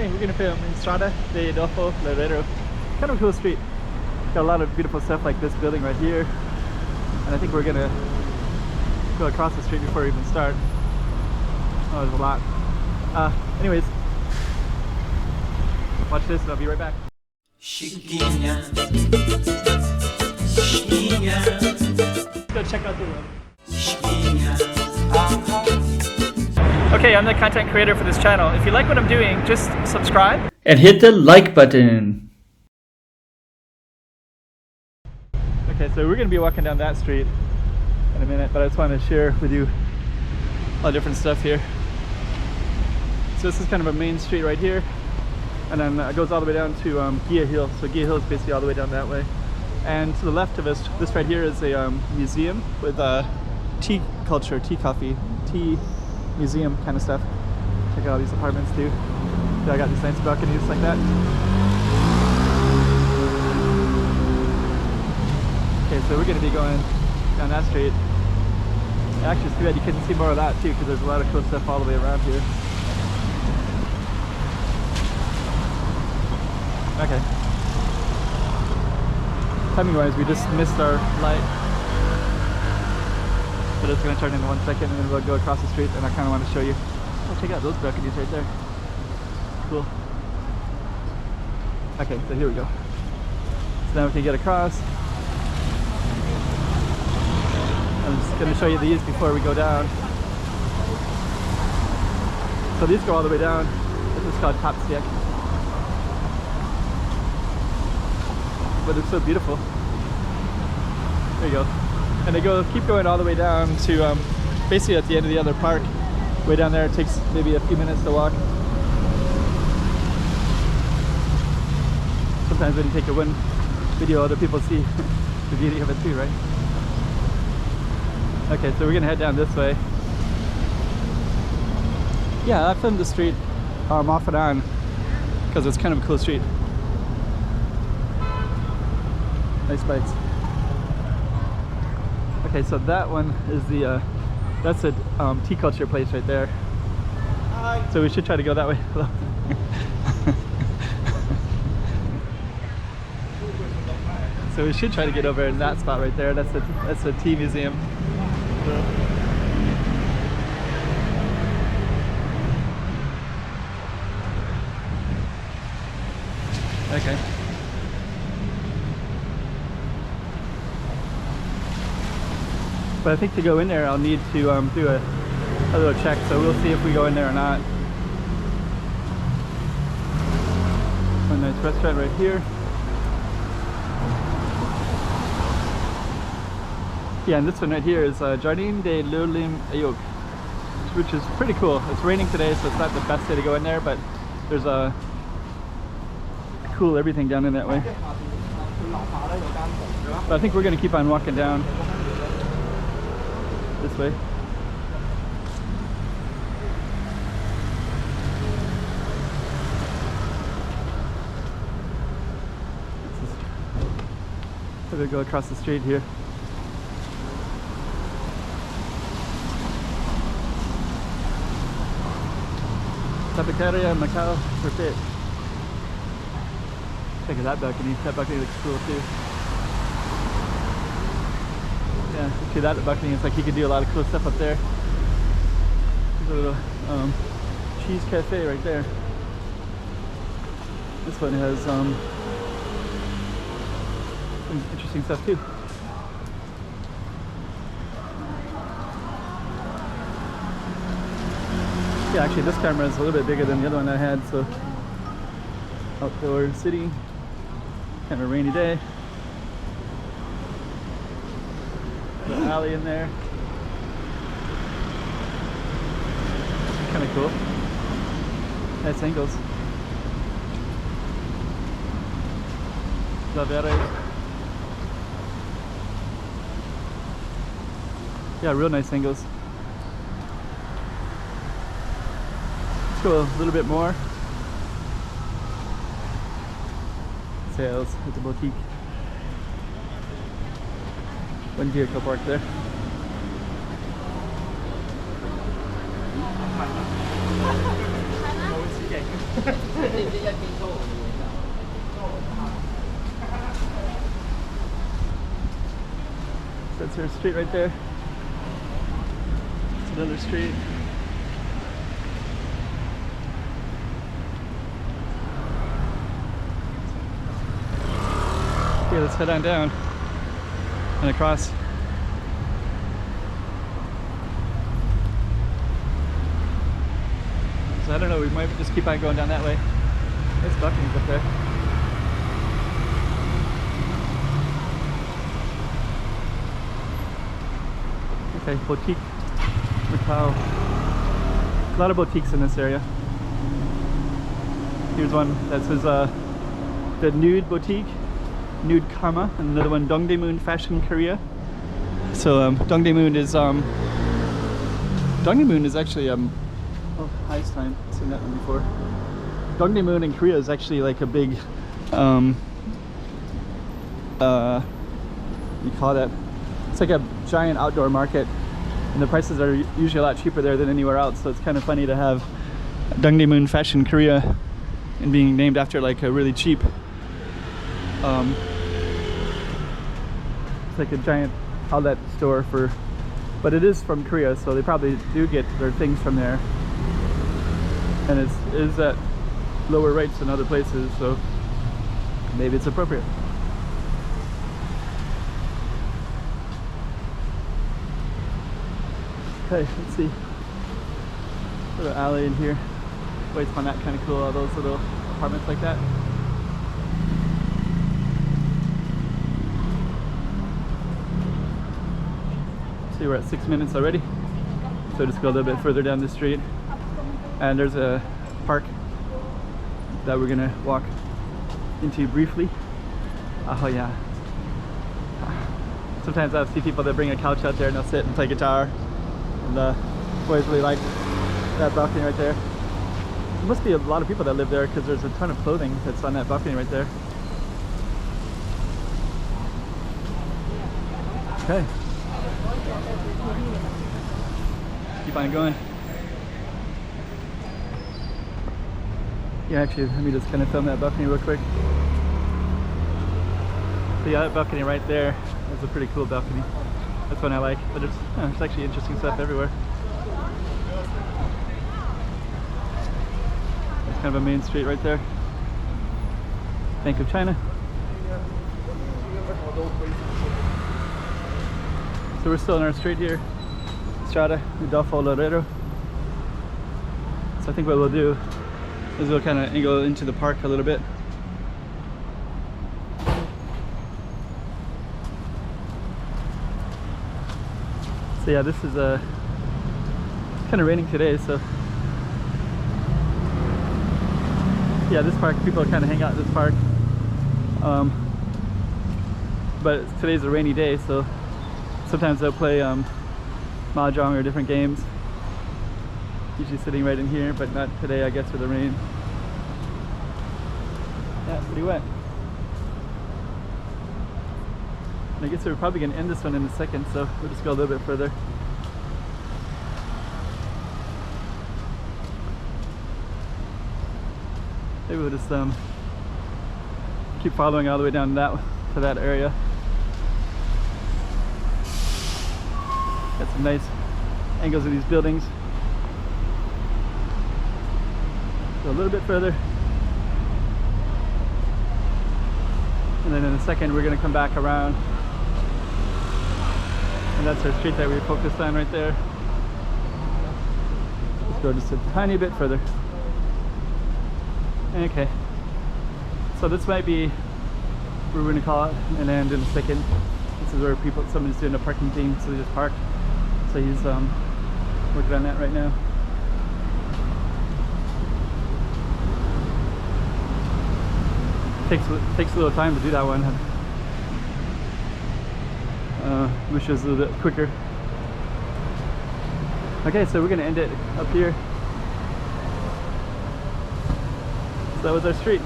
Hey, we're gonna film Estrada de Adolfo, Loureiro. Kind of a cool street. Got a lot of beautiful stuff like this building right here. And I think we're gonna go across the street before we even start. Oh, there's a lot. Anyways, watch this and I'll be right back. Chiquinha, chiquinha, Let's go check out the room. chiquinha, Okay, I'm the content creator for this channel. If you like what I'm doing, just subscribe and hit the like button. Okay, so we're gonna be walking down that street in a minute, but I just wanted to share with you all the different stuff here. So this is kind of a main street right here, and then it goes all the way down to Gia Hill. So Gia Hill is basically all the way down that way. And to the left of us, this right here is a museum with tea culture, tea coffee, tea museum kind of stuff. Check out all these apartments too. Yeah, I got these nice balconies like that. Okay, so we're going to be going down that street. Actually, it's too bad you couldn't see more of that too, because there's a lot of cool stuff all the way around here. Okay. Timing wise, we just missed our light. But it's going to turn in 1 second and then we'll go across the street, and I kind of want to show you. Oh, check out those balconies right there. Cool. Okay, so here we go. So now we can get across. I'm just going to show you these before we go down. So these go all the way down. This is called Tapsiak. But it's so beautiful. There you go. And they keep going all the way down to basically at the end of the other park. Way down there, it takes maybe a few minutes to walk. Sometimes when you take one video, other people see the beauty of it too, right? Okay, so we're gonna head down this way. Yeah, I filmed the street off and on because it's kind of a cool street. Nice bikes. Okay, so that one is the that's a tea culture place right there. Hi. So we should try to go that way. So we should try to get over in that spot right there. That's a tea museum. Okay. But I think to go in there, I'll need to do a little check, so we'll see if we go in there or not. A nice restaurant right here. Yeah, and this one right here is Jardin de Loulim Ayuk, which is pretty cool. It's raining today, so it's not the best day to go in there, but there's a cool everything down in that way. But I think we're going to keep on walking down this way. We're going to go across the street here. Soulbrigada, Macau, perfect. Check out that balcony. That balcony looks cool too. Yeah, see that balcony, it's like you could do a lot of cool stuff up there. There's a little cheese cafe right there. This one has some interesting stuff too. Yeah, actually this camera is a little bit bigger than the other one I had, so outdoor city, kind of a rainy day. The alley in there. Kind of cool. Nice angles. Yeah, real nice angles. Let's go a little bit more. Sales at the boutique. One vehicle parked there. So that's our street right there. It's another street. Okay, let's head on down and across. So I don't know, we might just keep on going down that way. There's balconies up there. Okay, boutique, Macau. A lot of boutiques in this area. Here's one that says the Nude Boutique, Nude Karma, and another one Dongdaemun Fashion Korea. So Dongdaemun is actually oh, hi time. I've seen that one before. Dongdaemun in Korea is actually like a big you call that? It's like a giant outdoor market, and the prices are usually a lot cheaper there than anywhere else. So it's kind of funny to have Dongdaemun Fashion Korea and being named after like a really cheap it's like a giant outlet store for, but it is from Korea, so they probably do get their things from there, and it is at lower rates than other places, so maybe it's appropriate. Okay, let's see. Little alley in here. Always find that kind of cool, all those little apartments like that. See, we're at 6 minutes already. So just go a little bit further down the street. And there's a park that we're gonna walk into briefly. Oh yeah. Sometimes I see people that bring a couch out there and they'll sit and play guitar. And boys really like that balcony right there. There must be a lot of people that live there because there's a ton of clothing that's on that balcony right there. Okay. Keep on going. Yeah, actually, let me just kind of film that balcony real quick. So yeah, that balcony right there, that's a pretty cool balcony. That's one I like, but there's actually interesting stuff everywhere. There's kind of a main street right there. Bank of China. So we're still in our street here. Estrada, Adolfo, Loureiro. So I think what we'll do is we'll kind of angle into the park a little bit. So yeah, this is kind of raining today, so yeah, this park, people kind of hang out in this park, but today's a rainy day, so sometimes they'll play mahjong or different games, usually sitting right in here, but not today, I guess, with the rain. Yeah, it's pretty wet. And I guess we're probably going to end this one in a second, so we'll just go a little bit further. Maybe we'll just keep following all the way down to that area. Got some nice angles of these buildings. Go a little bit further. And then in a second we're going to come back around. And that's our street that we focused on right there. Let's go just a tiny bit further. Okay. So this might be where we're going to call it and end in a second. This is where somebody's doing a parking theme, so they just parked. So he's working on that right now. Takes a little time to do that one. Wish it was a little bit quicker. Okay, so we're gonna end it up here. So that was our street.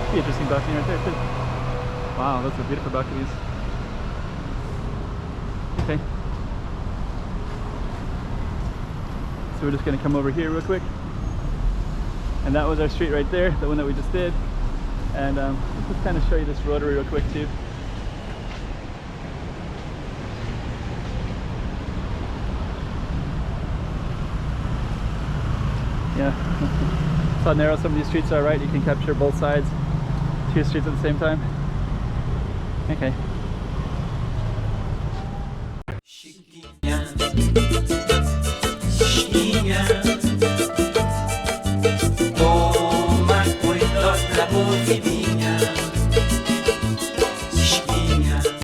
Pretty interesting balcony right there too. Wow, those are beautiful balconies. Okay. So So we're just gonna come over here real quick. And that was our street right there, the one that we just did. And let's just kind of show you this rotary real quick too. Yeah, so how narrow some of these streets are, right? You can capture both sides, two streets at the same time. Okay. Chiquinha, chiquinha.